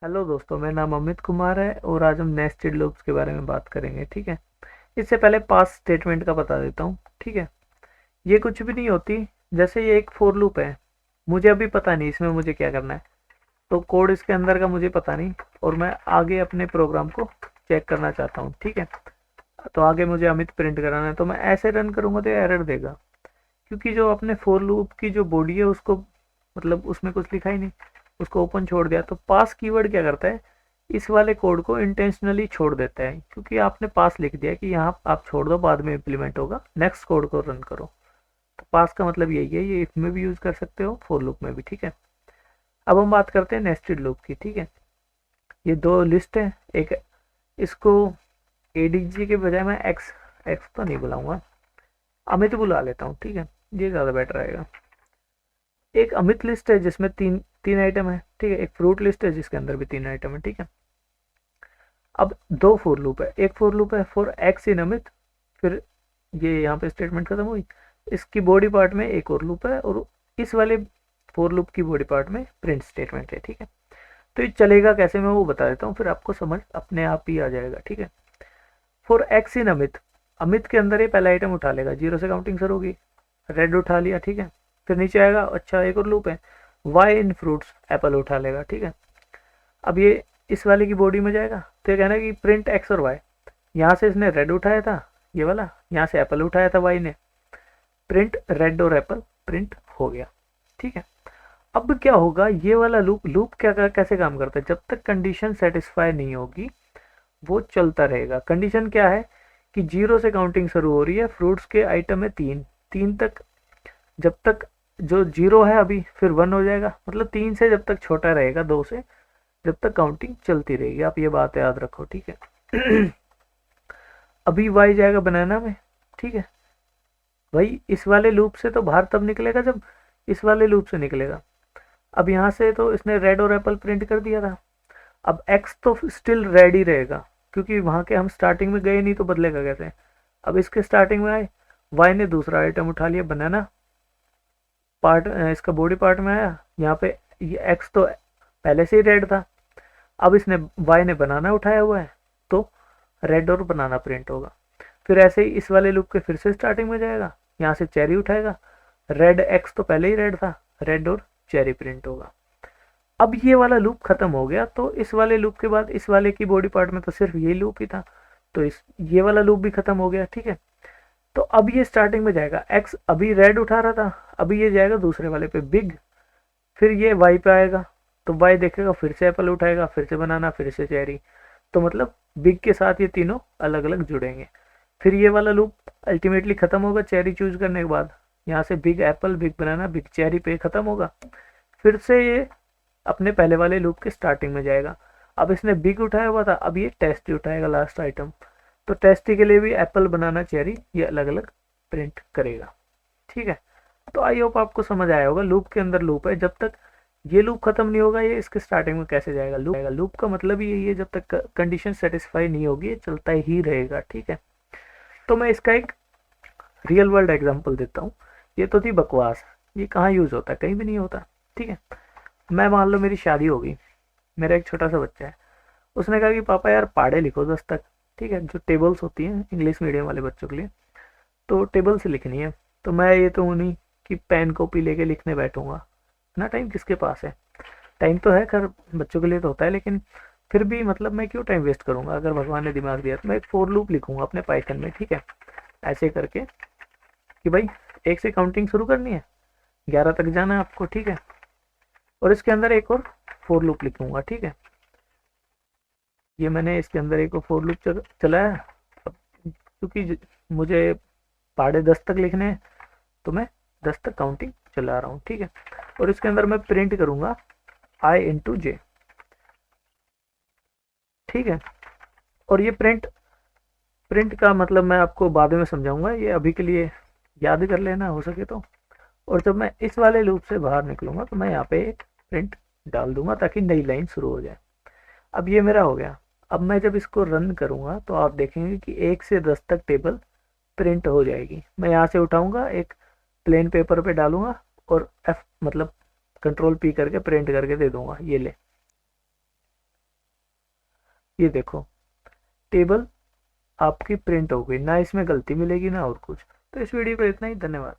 Hello दोस्तों, मेरा नाम अमित कुमार है और आज हम नेस्टेड लूप्स के बारे में बात करेंगे। ठीक है। इससे पहले पास स्टेटमेंट का बता देता हूँ। ठीक है। ये कुछ भी नहीं होती। जैसे ये एक फोर लूप है, मुझे अभी पता नहीं इसमें मुझे क्या करना है, तो कोड इसके अंदर का मुझे पता नहीं और मैं आगे अपने प्रोग्राम को चेक करना चाहता हूँ। ठीक है। तो आगे मुझे अमित प्रिंट कराना है, तो मैं ऐसे रन करूँगा तो एरर देगा, क्योंकि जो अपने फोर लूप की जो बॉडी है उसको मतलब उसमें कुछ लिखा ही नहीं, उसको ओपन छोड़ दिया। तो पास कीवर्ड क्या करता है, इस वाले कोड को इंटेंशनली छोड़ देता है, क्योंकि आपने पास लिख दिया कि यहाँ आप छोड़ दो, बाद में इम्प्लीमेंट होगा, नेक्स्ट कोड को रन करो। तो पास का मतलब यही है, ये इफ में भी यूज कर सकते हो, फोर लूप में भी। ठीक है। अब हम बात करते हैं नेस्टेड लूप की। ठीक है। ये दो लिस्ट है, एक इसको एडीजी के बजाय मैं एक्स एक्स तो नहीं बुलाऊंगा, अमित बुला लेता हूँ। ठीक है, ये ज़्यादा बेटर रहेगा। एक अमित लिस्ट है जिसमें तीन तीन आइटम है। ठीक है। एक फ्रूट लिस्ट है जिसके अंदर भी तीन आइटम है। ठीक है। अब दो फोर लूप है, एक फोर लूप है फॉर एक्स इन अमित, फिर ये यहाँ पे स्टेटमेंट खत्म हुई। इसकी बॉडी पार्ट में एक और लूप है और इस वाले फोर लूप की बॉडी पार्ट में प्रिंट स्टेटमेंट है। ठीक है। तो ये चलेगा कैसे मैं वो बता देता हूँ, फिर आपको समझ अपने आप ही आ जाएगा। ठीक है। फॉर एक्स इन अमित, अमित के अंदर ये पहला आइटम उठा लेगा, जीरो से काउंटिंग शुरू होगी, रेड उठा लिया। ठीक है। फिर नीचे आएगा, अच्छा एक और लूप है, वाई इन फ्रूट्स, एप्पल उठा लेगा। ठीक है। अब ये इस वाले की बॉडी में जाएगा, तो ये कहना है कि प्रिंट एक्स और वाई। यहाँ से इसने रेड उठाया था, ये वाला, यहाँ से एप्पल उठाया था वाई ने, प्रिंट रेड और एप्पल प्रिंट हो गया। ठीक है। अब क्या होगा, ये वाला लूप लूप क्या कैसे काम करता है, जब तक कंडीशन सेटिस्फाई नहीं होगी वो चलता रहेगा। कंडीशन क्या है कि जीरो से काउंटिंग शुरू हो रही है, फ्रूट्स के आइटम है तीन, तीन तक, जब तक जो जीरो है अभी, फिर वन हो जाएगा, मतलब तीन से जब तक छोटा रहेगा, दो से, जब तक काउंटिंग चलती रहेगी। आप ये बात याद रखो। ठीक है। अभी वाई जाएगा बनाना में। ठीक है। भाई इस वाले लूप से तो बाहर तब निकलेगा जब इस वाले लूप से निकलेगा। अब यहाँ से तो इसने रेड और एप्पल प्रिंट कर दिया था, अब एक्स तो स्टिल रेड ही रहेगा, क्योंकि वहां के हम स्टार्टिंग में गए नहीं, तो बदलेगा कैसे। अब इसके स्टार्टिंग में आए, वाई ने दूसरा आइटम उठा लिया, बनाना पार्ट, इसका बॉडी पार्ट में आया, यहाँ पे ये एक्स तो पहले से ही रेड था, अब इसने वाई ने बनाना उठाया हुआ है, तो रेड और बनाना प्रिंट होगा। फिर ऐसे ही इस वाले लूप के फिर से स्टार्टिंग में जाएगा, यहाँ से चेरी उठाएगा, रेड एक्स तो पहले ही रेड था, रेड और चेरी प्रिंट होगा। अब ये वाला लूप खत्म हो गया, तो इस वाले लूप के बाद इस वाले की बॉडी पार्ट में तो सिर्फ यही लूप ही था, तो इस ये वाला लूप भी खत्म हो गया। ठीक है। तो अब ये स्टार्टिंग में जाएगा, एक्स अभी रेड उठा रहा था, अभी ये जाएगा दूसरे वाले पे बिग, फिर ये वाई पे आएगा, तो वाई देखेगा, फिर से एप्पल उठाएगा, फिर से बनाना, फिर से चेरी, तो मतलब बिग के साथ ये तीनों अलग अलग जुड़ेंगे। फिर ये वाला लूप अल्टीमेटली खत्म होगा चेरी चूज करने के बाद, यहाँ से बिग एप्पल, बिग बनाना, बिग चेरी पे खत्म होगा। फिर से ये अपने पहले वाले लूप के स्टार्टिंग में जाएगा, अब इसने बिग उठाया हुआ था, अब ये टेस्टी उठाएगा लास्ट आइटम, तो टेस्टी के लिए भी एप्पल, बनाना, चेरी ये अलग अलग प्रिंट करेगा। ठीक है। तो आई होप आपको समझ आया होगा, लूप के अंदर लूप है, जब तक ये लूप खत्म नहीं होगा ये इसके स्टार्टिंग में कैसे जाएगा। लूप का मतलब ही यही है, जब तक कंडीशन सेटिस्फाई नहीं होगी ये चलता ही रहेगा। ठीक है। तो मैं इसका एक रियल वर्ल्ड एग्जांपल देता हूँ। ये तो थी बकवास, ये कहाँ यूज होता है, कहीं भी नहीं होता। ठीक है। मैं मान लो मेरी शादी हो गई, मेरा एक छोटा सा बच्चा है, उसने कहा कि पापा यार पहाड़े लिखो 10 तक। ठीक है। जो टेबल्स होती हैं इंग्लिश मीडियम वाले बच्चों के लिए, तो टेबल से लिखनी है। तो मैं ये तो नहीं कि पेन कॉपी लेके लिखने बैठूंगा, ना टाइम किसके पास है, टाइम तो है खैर बच्चों के लिए तो होता है, लेकिन फिर भी मतलब मैं क्यों टाइम वेस्ट करूंगा, अगर भगवान ने दिमाग दिया तो मैं एक फोर लूप लिखूंगा अपने पाइथन में। ठीक है। ऐसे करके कि भाई एक से काउंटिंग शुरू करनी है, 11 तक जाना है आपको। ठीक है। और इसके अंदर एक और फोर लूप लिखूंगा। ठीक है। ये मैंने इसके अंदर एक और फोर लूप चलाया। अब क्योंकि मुझे पहाड़े 10 तक लिखने हैं, तो मैं 10 तक काउंटिंग चला रहा हूँ। ठीक है। और इसके अंदर मैं प्रिंट करूंगा आई इंटू जे। ठीक है। और ये प्रिंट प्रिंट का मतलब मैं आपको बाद में समझाऊंगा, ये अभी के लिए याद कर लेना हो सके तो। और जब मैं इस वाले लूप से बाहर निकलूंगा तो मैं यहाँ पे एक प्रिंट डाल दूंगा ताकि नई लाइन शुरू हो जाए। अब ये मेरा हो गया। अब मैं जब इसको रन करूंगा तो आप देखेंगे कि 1 से 10 तक टेबल प्रिंट हो जाएगी। मैं यहाँ से उठाऊंगा, एक प्लेन पेपर पे डालूंगा और एफ मतलब कंट्रोल पी करके प्रिंट करके दे दूंगा, ये ले। ये देखो टेबल आपकी प्रिंट हो गई, ना इसमें गलती मिलेगी ना और कुछ। तो इस वीडियो पर इतना ही, धन्यवाद।